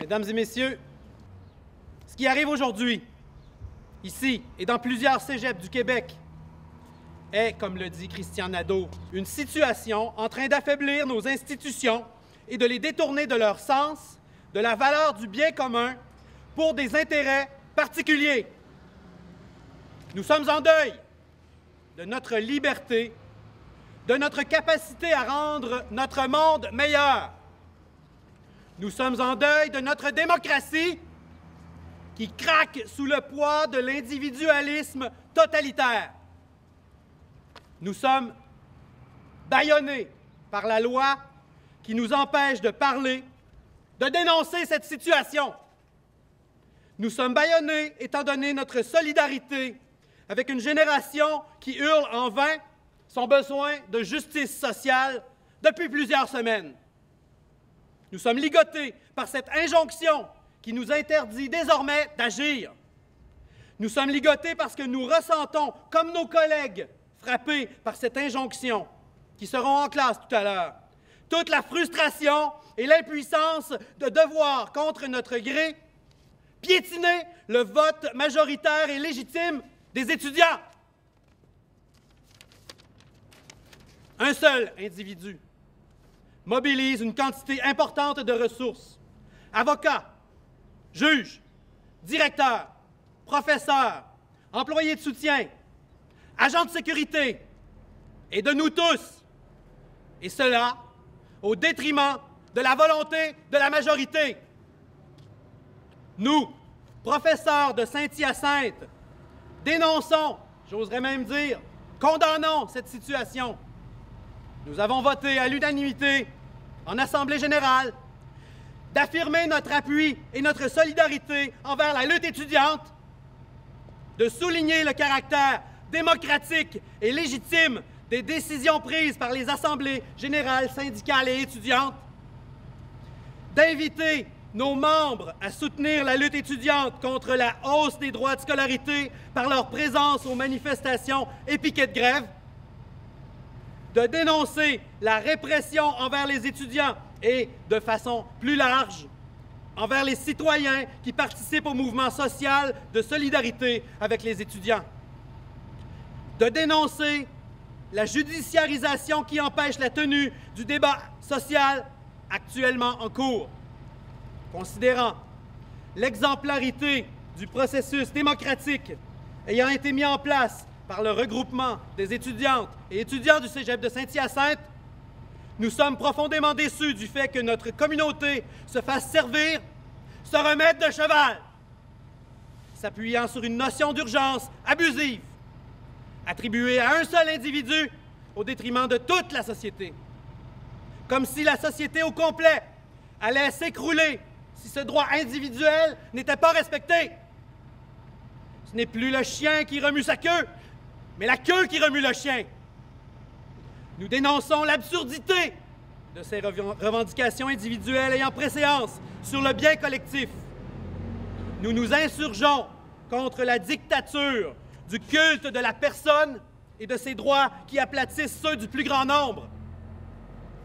Mesdames et messieurs, ce qui arrive aujourd'hui, ici et dans plusieurs cégeps du Québec, est, comme le dit Christian Nadeau, une situation en train d'affaiblir nos institutions et de les détourner de leur sens, de la valeur du bien commun, pour des intérêts particuliers. Nous sommes en deuil de notre liberté, de notre capacité à rendre notre monde meilleur. Nous sommes en deuil de notre démocratie qui craque sous le poids de l'individualisme totalitaire. Nous sommes bâillonnés par la loi qui nous empêche de parler, de dénoncer cette situation. Nous sommes bâillonnés étant donné notre solidarité avec une génération qui hurle en vain son besoin de justice sociale depuis plusieurs semaines. Nous sommes ligotés par cette injonction qui nous interdit désormais d'agir. Nous sommes ligotés parce que nous ressentons, comme nos collègues frappés par cette injonction, qui seront en classe tout à l'heure, toute la frustration et l'impuissance de devoir, contre notre gré, piétiner le vote majoritaire et légitime des étudiants. Un seul individu mobilise une quantité importante de ressources. Avocats, juges, directeurs, professeurs, employés de soutien, agents de sécurité et de nous tous. Et cela au détriment de la volonté de la majorité. Nous, professeurs de Saint-Hyacinthe, dénonçons, j'oserais même dire, condamnons cette situation. Nous avons voté à l'unanimité en Assemblée générale d'affirmer notre appui et notre solidarité envers la lutte étudiante, de souligner le caractère démocratique et légitime des décisions prises par les assemblées générales syndicales et étudiantes, d'inviter nos membres à soutenir la lutte étudiante contre la hausse des droits de scolarité par leur présence aux manifestations et piquets de grève, de dénoncer la répression envers les étudiants et, de façon plus large, envers les citoyens qui participent au mouvement social de solidarité avec les étudiants, de dénoncer la judiciarisation qui empêche la tenue du débat social actuellement en cours, considérant l'exemplarité du processus démocratique ayant été mis en place par le regroupement des étudiantes et étudiants du cégep de Saint-Hyacinthe. Nous sommes profondément déçus du fait que notre communauté se fasse servir, se remettre de cheval, s'appuyant sur une notion d'urgence abusive, attribuée à un seul individu au détriment de toute la société. Comme si la société au complet allait s'écrouler si ce droit individuel n'était pas respecté. Ce n'est plus le chien qui remue sa queue, mais la queue qui remue le chien. Nous dénonçons l'absurdité de ces revendications individuelles ayant préséance sur le bien collectif. Nous nous insurgeons contre la dictature du culte de la personne et de ses droits qui aplatissent ceux du plus grand nombre.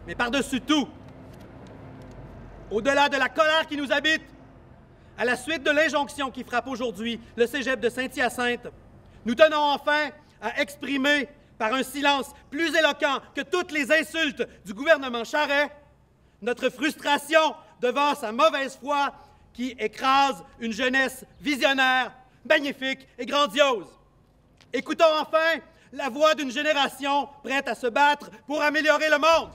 Mais par-dessus tout, au-delà de la colère qui nous habite, à la suite de l'injonction qui frappe aujourd'hui le cégep de Saint-Hyacinthe, nous tenons enfin à exprimer, par un silence plus éloquent que toutes les insultes du gouvernement Charest, notre frustration devant sa mauvaise foi qui écrase une jeunesse visionnaire, magnifique et grandiose. Écoutons enfin la voix d'une génération prête à se battre pour améliorer le monde.